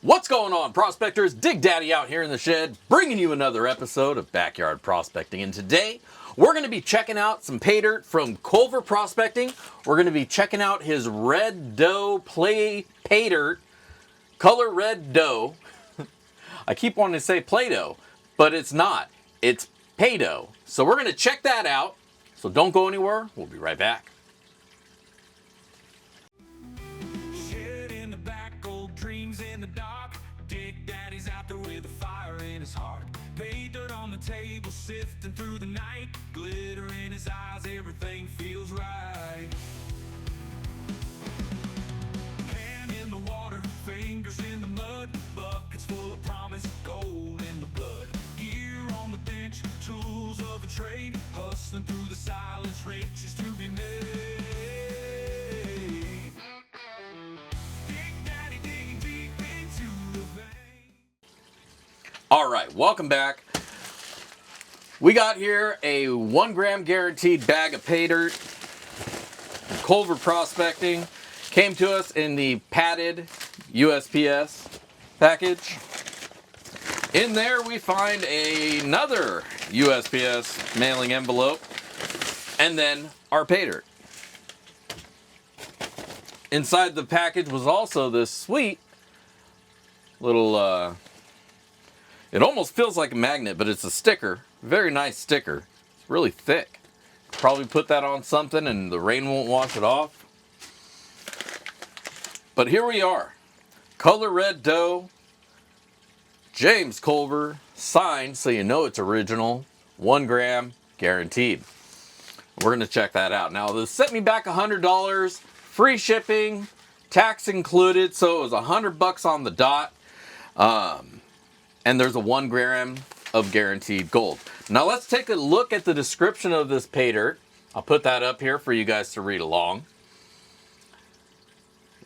What's going on, prospectors? Dig Daddy out here in the shed, bringing you another episode of Backyard Prospecting. And today, we're going to be checking out some pay dirt from Culver Prospecting. We're going to be checking out his red doe pay dirt, color red doe. I keep wanting to say Play-Doh, but it's not. It's pay-doh. So we're going to check that out. So don't go anywhere. We'll be right back. Table sifting through the night, glitter in his eyes, everything feels right. Hand in the water, fingers in the mud, buckets full of promise, gold in the blood. Gear on the bench, tools of the trade, hustling through the silence, riches to be made. Big Daddy digging deep into the vein. All right, welcome back. We got here a 1 gram guaranteed bag of pay dirt. Culver Prospecting came to us in the padded USPS package. In there we find another USPS mailing envelope and then our pay dirt. Inside the package was also this sweet little, it almost feels like a magnet, but it's a sticker. Very nice sticker. It's really thick. Probably put that on something and the rain won't wash it off. But here we are. Color red doe. James Culver. Signed so you know it's original. 1 gram guaranteed. We're going to check that out. Now this sent me back $100. Free shipping. Tax included. So it was $100 on the dot. And there's a 1 gram of guaranteed gold. Now let's take a look at the description of this pay dirt. I'll put that up here for you guys to read along.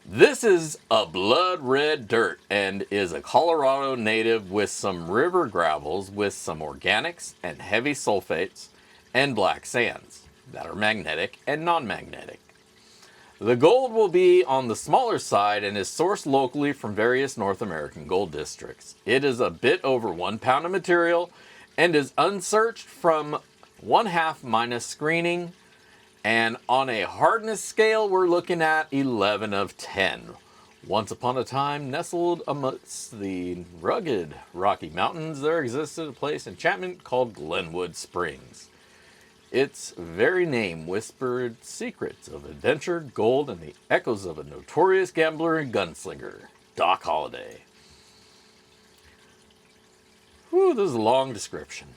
This is a blood red dirt and is a Colorado native with some river gravels with some organics and heavy sulfates and black sands that are magnetic and non-magnetic. The gold will be on the smaller side and is sourced locally from various North American gold districts. It is a bit over 1 pound of material and is unsearched from 1/2 minus screening. And on a hardness scale, we're looking at 11 of 10. Once upon a time, nestled amidst the rugged Rocky Mountains, there existed a place in Chapman called Glenwood Springs. Its very name whispered secrets of adventure, gold, and the echoes of a notorious gambler and gunslinger, Doc Holliday. Whew, this is a long description.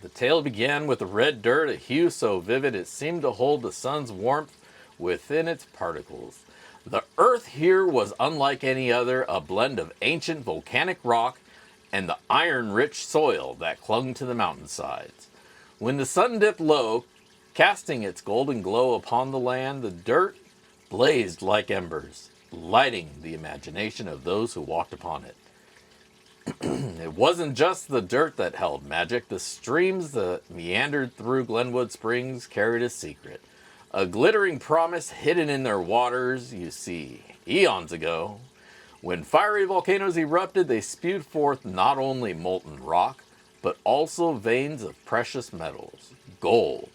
The tale began with the red dirt, a hue so vivid it seemed to hold the sun's warmth within its particles. The earth here was unlike any other, a blend of ancient volcanic rock and the iron-rich soil that clung to the mountainsides. When the sun dipped low, casting its golden glow upon the land, the dirt blazed like embers, lighting the imagination of those who walked upon it. It wasn't just the dirt that held magic. The streams that meandered through Glenwood Springs carried a secret, a glittering promise hidden in their waters. You see, eons ago, when fiery volcanoes erupted, they spewed forth not only molten rock, but also veins of precious metals. Gold,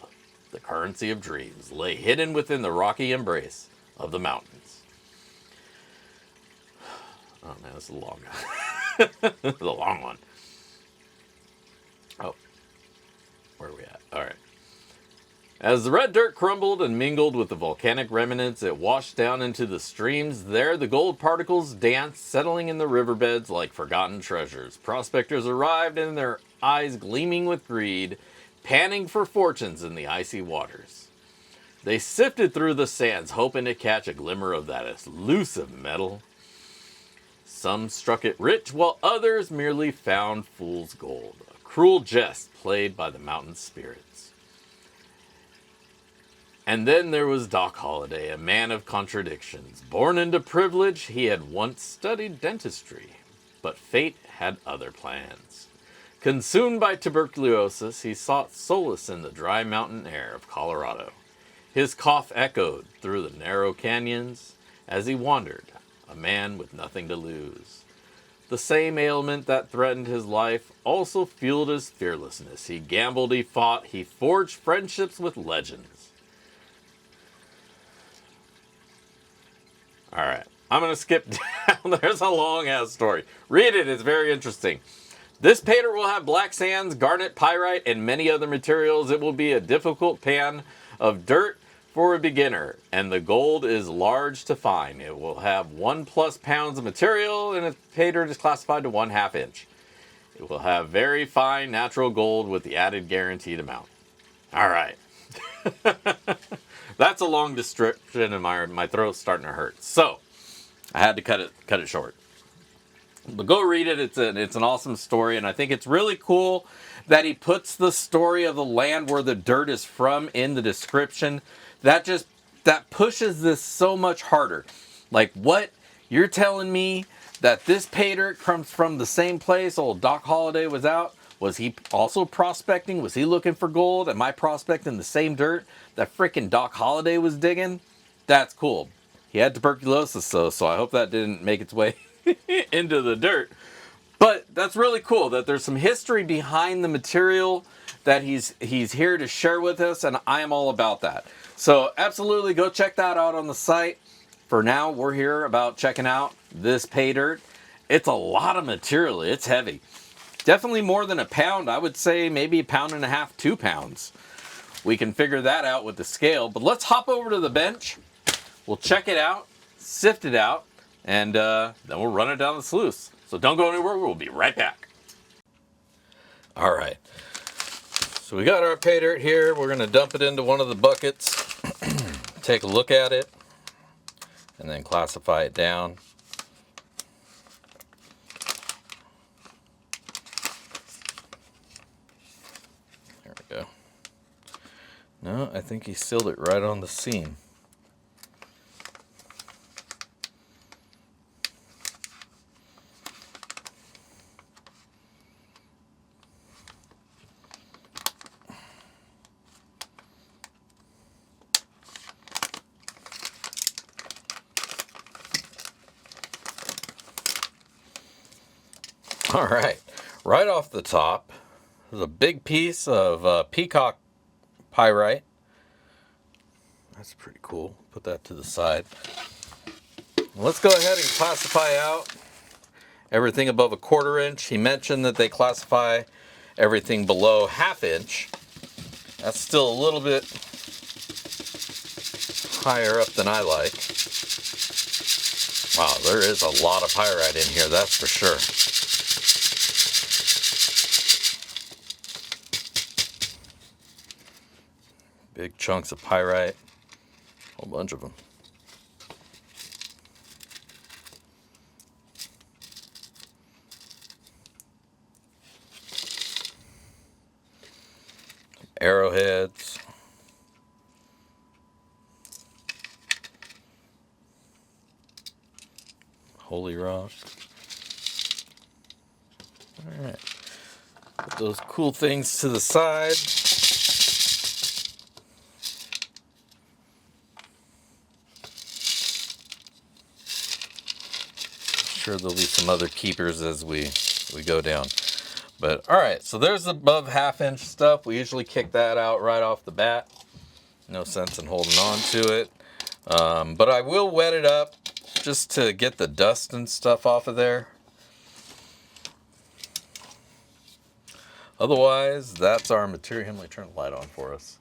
the currency of dreams, lay hidden within the rocky embrace of the mountains. Oh man, this is a long one. This is a long one. Oh, where are we at? All right. As the red dirt crumbled and mingled with the volcanic remnants, it washed down into the streams. There, the gold particles danced, settling in the riverbeds like forgotten treasures. Prospectors arrived, and their eyes gleaming with greed, panning for fortunes in the icy waters. They sifted through the sands, hoping to catch a glimmer of that elusive metal. Some struck it rich, while others merely found fool's gold, a cruel jest played by the mountain spirits. And then there was Doc Holliday, a man of contradictions. Born into privilege, he had once studied dentistry, but fate had other plans. Consumed by tuberculosis, he sought solace in the dry mountain air of Colorado. His cough echoed through the narrow canyons as he wandered, a man with nothing to lose. The same ailment that threatened his life also fueled his fearlessness. He gambled, he fought, he forged friendships with legends. All right, I'm going to skip down. There's a long-ass story. Read it, it's very interesting. This paydirt will have black sands, garnet, pyrite, and many other materials. It will be a difficult pan of dirt for a beginner, and the gold is large to find. It will have 1+ pounds of material, and its paydirt is classified to 1/2 inch. It will have very fine natural gold with the added guaranteed amount. All right. That's a long description, and my throat's starting to hurt. So I had to cut it short. But go read it. It's an awesome story, and I think it's really cool that he puts the story of the land where the dirt is from in the description. That pushes this so much harder. Like, what you're telling me that this paydirt comes from the same place old Doc Holliday was out? Was he also prospecting? Was he looking for gold? Am I prospecting the same dirt that frickin' Doc Holliday was digging? That's cool. He had tuberculosis though, so I hope that didn't make its way into the dirt. But that's really cool that there's some history behind the material that he's here to share with us, and I am all about that. So absolutely go check that out on the site. For now, we're here about checking out this paydirt. It's a lot of material. It's heavy. Definitely more than a pound. I would say maybe 1.5 pounds, 2 pounds. We can figure that out with the scale. But let's hop over to the bench. We'll check it out, sift it out, and then we'll run it down the sluice. So don't go anywhere. We'll be right back. All right. So we got our paydirt here. We're going to dump it into one of the buckets, take a look at it, and then classify it down. There we go. No, I think he sealed it right on the seam. All right off the top, there's a big piece of peacock pyrite. That's pretty cool. Put that to the side. Let's go ahead and classify out everything above 1/4 inch. He mentioned that they classify everything below 1/2 inch. That's still a little bit higher up than I like. Wow, there is a lot of pyrite in here, that's for sure. Big chunks of pyrite, a whole bunch of them. Arrowheads. Holy rock. All right. Put those cool things to the side. Sure there'll be some other keepers as we go down. But all right, so there's the above 1/2 inch stuff. We usually kick that out right off the bat. No sense in holding on to it. But I will wet it up just to get the dust and stuff off of there. Otherwise, that's our material. Let me turn the light on for us.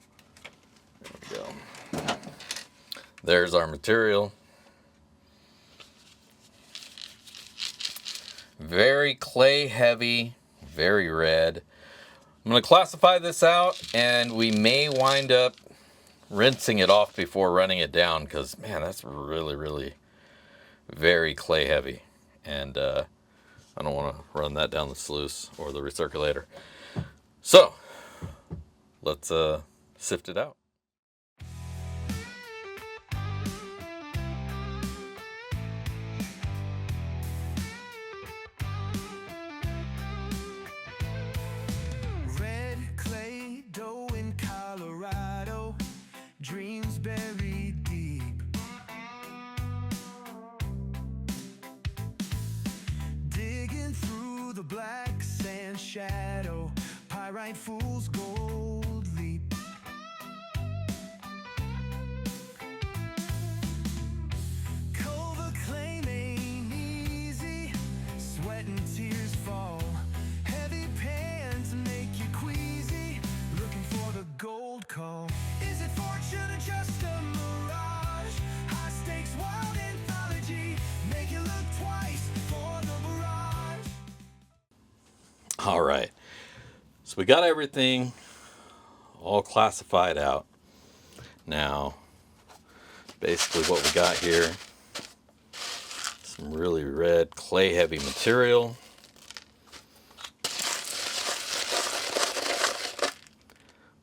There we go. There's our material. Very clay heavy, very red. I'm going to classify this out, and we may wind up rinsing it off before running it down, because man, that's really, really very clay heavy, and I don't want to run that down the sluice or the recirculator. So let's sift it out. Red clay dough in Colorado, dreams buried deep. shadow, pyrite fool's gold leap. Culver claim ain't easy, sweat and tears fall, heavy pans make you queasy, looking for the gold call. Is it fortune or just a mirage? High stakes wild anthology, make you look twice for the barrage. All right, so we got everything all classified out. Now, basically what we got here, some really red clay heavy material.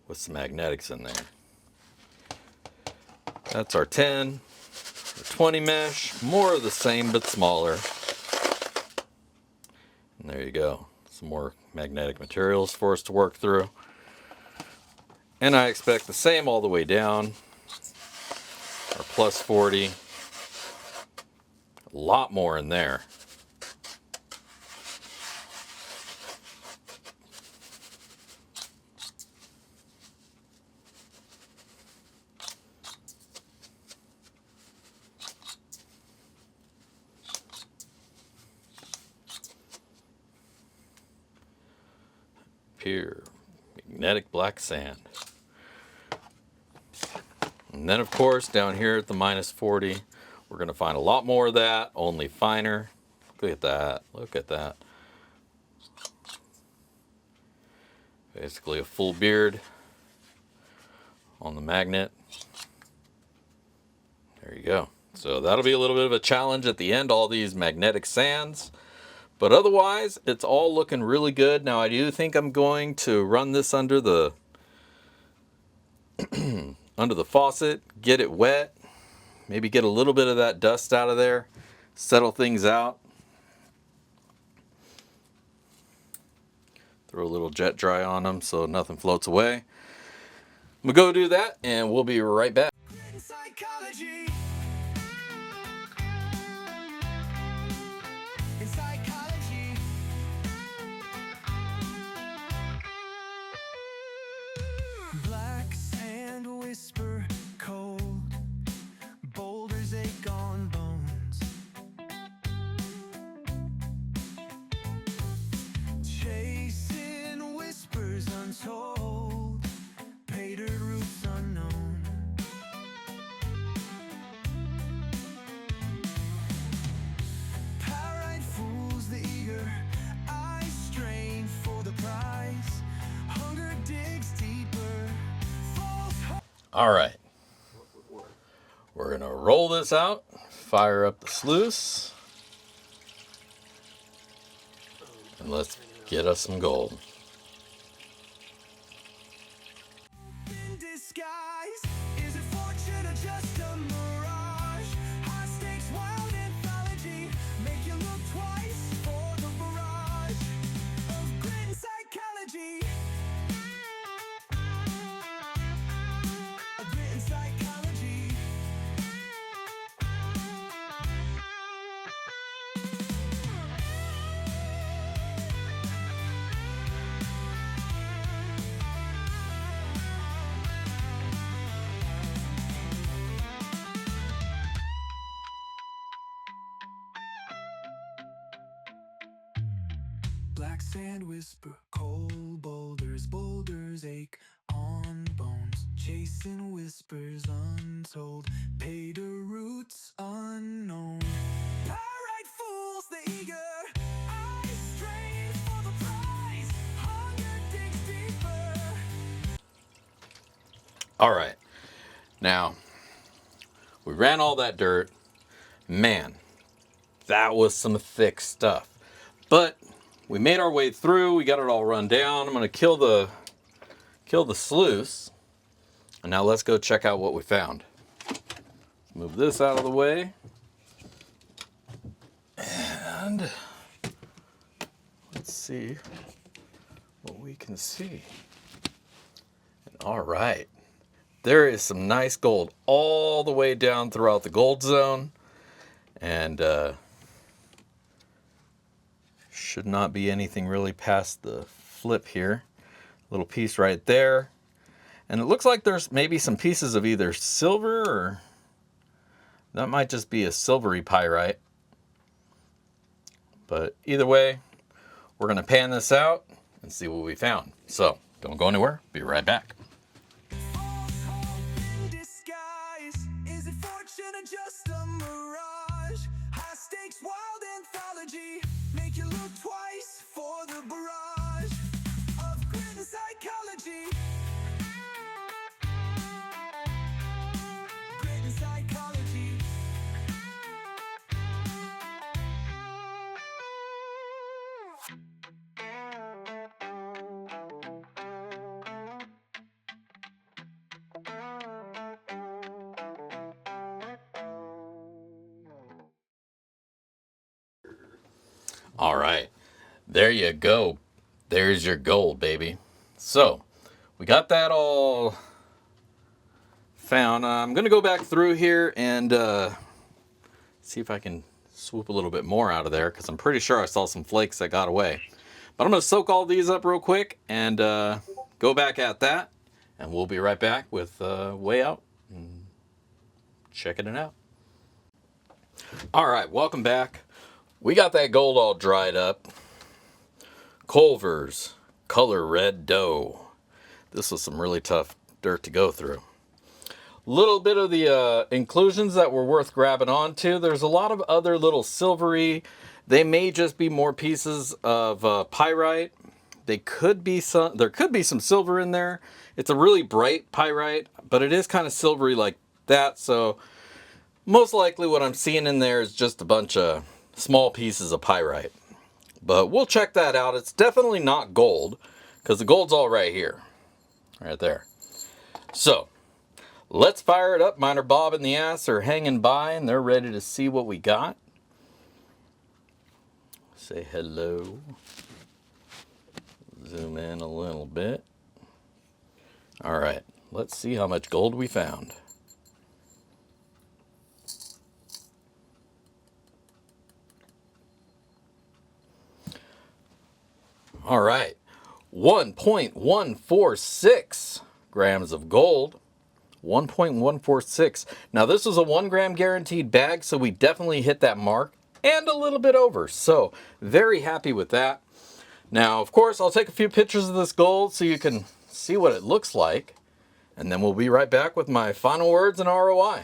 With some magnetics in there. That's our 10, our 20 mesh, more of the same but smaller. And there you go, some more magnetic materials for us to work through. And I expect the same all the way down. Our plus 40, a lot more in there. Pure magnetic black sand. And then of course down here at the minus 40 we're going to find a lot more of that, only finer. Look at that, look at that. Basically a full beard on the magnet. There you go. So that'll be a little bit of a challenge at the end, all these magnetic sands. But otherwise, it's all looking really good. Now, I do think I'm going to run this under the under the faucet, get it wet, maybe get a little bit of that dust out of there, settle things out. Throw a little jet dry on them so nothing floats away. I'm gonna go do that, and we'll be right back. Psychology. In psychology. Black sand whisper cold, boulders ache on bones, chasing whispers untold, paydirt roots unknown. Pyrite fools the eager, eyes strain for the prize, hunger digs deeper, false hope. All right, we're gonna roll this out, fire up the sluice, and let's get us some gold. In disguise, is it fortune or just a mirage? High stakes wild anthology, make you look twice for the barrage of grit and psychology. Of grit and psychology. Black sand whisper, cold boulders, boulders ache on bones, chasing whispers untold, paydirt roots unknown. Pyrite fools the eager, eyes strain for the prize, hunger digs deeper. All right, now we ran all that dirt. Man, that was some thick stuff, but we made our way through. We got it all run down. I'm gonna kill the sluice, and now let's go check out what we found. Move this out of the way, and let's see what we can see. And all right, there is some nice gold all the way down throughout the gold zone, and should not be anything really past the flip here. Little piece right there. And it looks like there's maybe some pieces of either silver or that might just be a silvery pyrite. But either way, we're going to pan this out and see what we found. So don't go anywhere. Be right back. Just a mirage. High stakes, wild anthology. Make you look twice for the barrage of grit and psychology. Grit and psychology. All right, there you go. There's your gold, baby. So we got that all found. I'm going to go back through here and see if I can swoop a little bit more out of there, because I'm pretty sure I saw some flakes that got away. But I'm going to soak all these up real quick and go back at that, and we'll be right back with Way Out and checking it out. All right, welcome back. We got that gold all dried up. Culver's Color Red Dough. This was some really tough dirt to go through. Little bit of the inclusions that were worth grabbing onto. There's a lot of other little silvery. They may just be more pieces of pyrite. There could be some silver in there. It's a really bright pyrite, but it is kind of silvery like that. So most likely what I'm seeing in there is just a bunch of small pieces of pyrite. But we'll check that out. It's definitely not gold, because the gold's all right here. Right there. So let's fire it up. Mine are Bob and the ass are hanging by, and they're ready to see what we got. Say hello. Zoom in a little bit. All right, let's see how much gold we found. All right, 1.146 grams of gold. 1.146. Now this is a 1 gram guaranteed bag, so we definitely hit that mark and a little bit over. So very happy with that. Now, of course, I'll take a few pictures of this gold so you can see what it looks like. And then we'll be right back with my final words and ROI.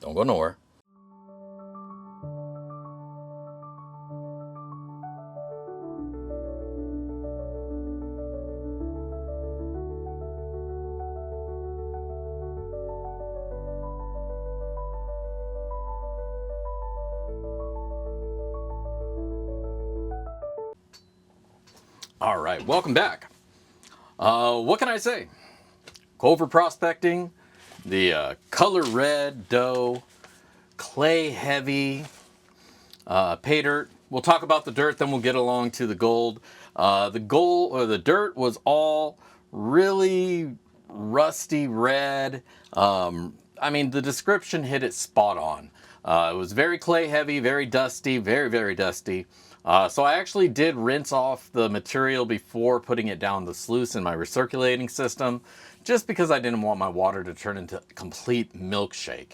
Don't go nowhere. All right, welcome back. What can I say? Culver prospecting, the color red dough, clay heavy, pay dirt. We'll talk about the dirt, then we'll get along to the gold. The dirt was all really rusty red. I mean, the description hit it spot on. It was very clay heavy, very dusty, very, very dusty. So I actually did rinse off the material before putting it down the sluice in my recirculating system, just because I didn't want my water to turn into a complete milkshake.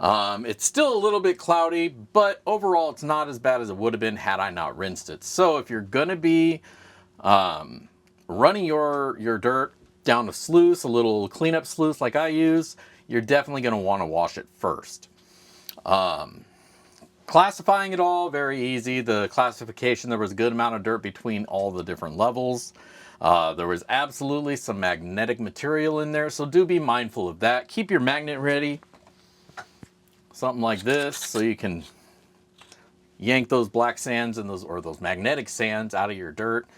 It's still a little bit cloudy, but overall it's not as bad as it would have been had I not rinsed it. So if you're going to be running your dirt down a sluice, a little cleanup sluice like I use, you're definitely going to want to wash it first. Classifying it all, very easy. The classification, there was a good amount of dirt between all the different levels. There was absolutely some magnetic material in there, so do be mindful of that. Keep your magnet ready. Something like this, so you can yank those black sands and those magnetic sands out of your dirt.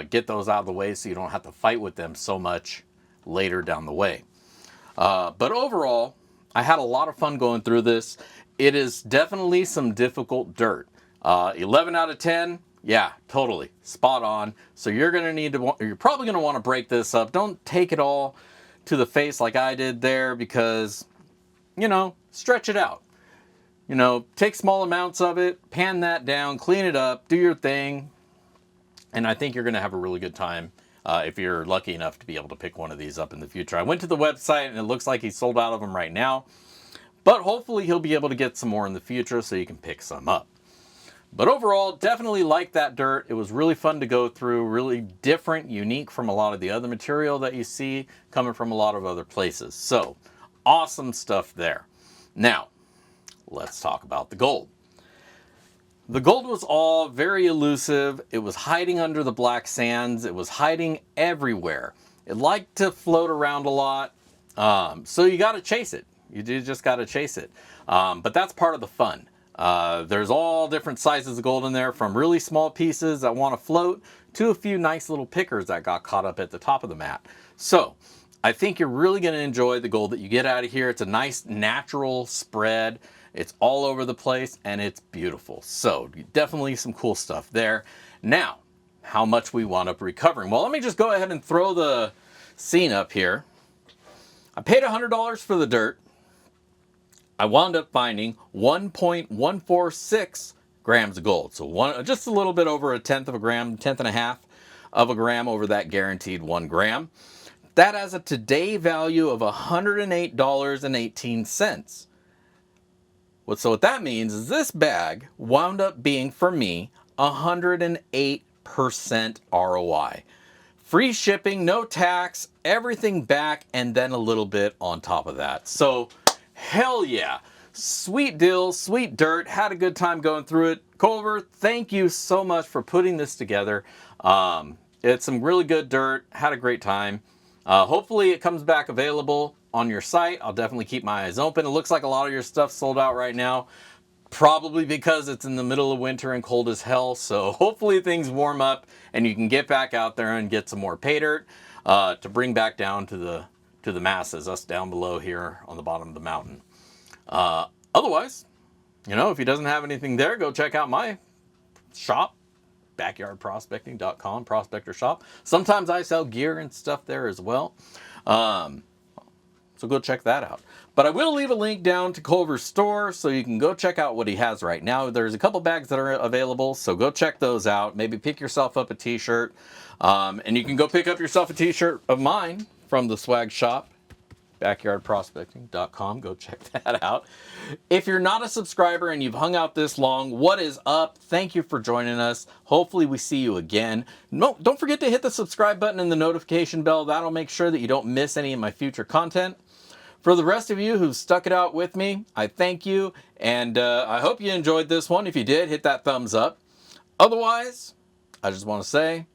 Get those out of the way so you don't have to fight with them so much later down the way. But overall, I had a lot of fun going through this. It is definitely some difficult dirt. 11 out of 10, yeah, totally spot on. So you're probably gonna want to break this up. Don't take it all to the face like I did there, because, you know, stretch it out. You know, take small amounts of it, pan that down, clean it up, do your thing, and I think you're gonna have a really good time if you're lucky enough to be able to pick one of these up in the future. I went to the website and it looks like he's sold out of them right now, but hopefully he'll be able to get some more in the future so you can pick some up. But overall, definitely like that dirt. It was really fun to go through, really different, unique from a lot of the other material that you see coming from a lot of other places. So, awesome stuff there. Now, let's talk about the gold. The gold was all very elusive. It was hiding under the black sands. It was hiding everywhere. It liked to float around a lot. So you got to chase it. You just got to chase it. But that's part of the fun. There's all different sizes of gold in there, from really small pieces that want to float to a few nice little pickers that got caught up at the top of the mat. So I think you're really going to enjoy the gold that you get out of here. It's a nice natural spread. It's all over the place and it's beautiful. So definitely some cool stuff there. Now, how much we wound up recovering. Well, let me just go ahead and throw the scene up here. I paid $100 for the dirt. I wound up finding 1.146 grams of gold. So just a little bit over a tenth of a gram, tenth and a half of a gram over that guaranteed 1 gram. That has a today value of $108.18. So what that means is this bag wound up being, for me, 108% ROI. Free shipping, no tax, everything back, and then a little bit on top of that. So, hell yeah. Sweet deal, sweet dirt. Had a good time going through it. Culver, thank you so much for putting this together. It's some really good dirt. Had a great time. Hopefully it comes back available on your site. I'll definitely keep my eyes open. It looks like a lot of your stuff's sold out right now. Probably because it's in the middle of winter and cold as hell. So hopefully things warm up and you can get back out there and get some more pay dirt to bring back down to the masses, us down below here on the bottom of the mountain. Otherwise, if he doesn't have anything there, go check out my shop, backyardprospecting.com, prospector shop. Sometimes I sell gear and stuff there as well. So go check that out. But I will leave a link down to Culver's store so you can go check out what he has right now. There's a couple bags that are available, so go check those out. Maybe pick yourself up a t-shirt. And you can go pick up yourself a t-shirt of mine from the swag shop, backyardprospecting.com. Go check that out. If you're not a subscriber and you've hung out this long, what is up? Thank you for joining us. Hopefully we see you again. No, don't forget to hit the subscribe button and the notification bell. That'll make sure that you don't miss any of my future content. For the rest of you who've stuck it out with me, I thank you, and I hope you enjoyed this one. If you did, hit that thumbs up. Otherwise, I just want to say,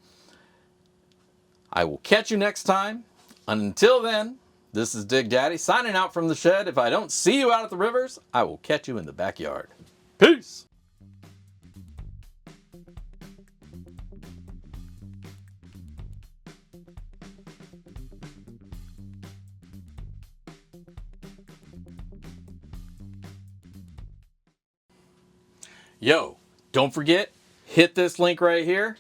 I will catch you next time. Until then, this is Dig Daddy signing out from the shed. If I don't see you out at the rivers, I will catch you in the backyard. Peace! Yo, don't forget, hit this link right here.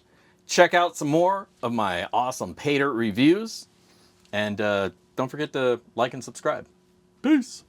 Check out some more of my awesome pay dirt reviews. And don't forget to like and subscribe. Peace.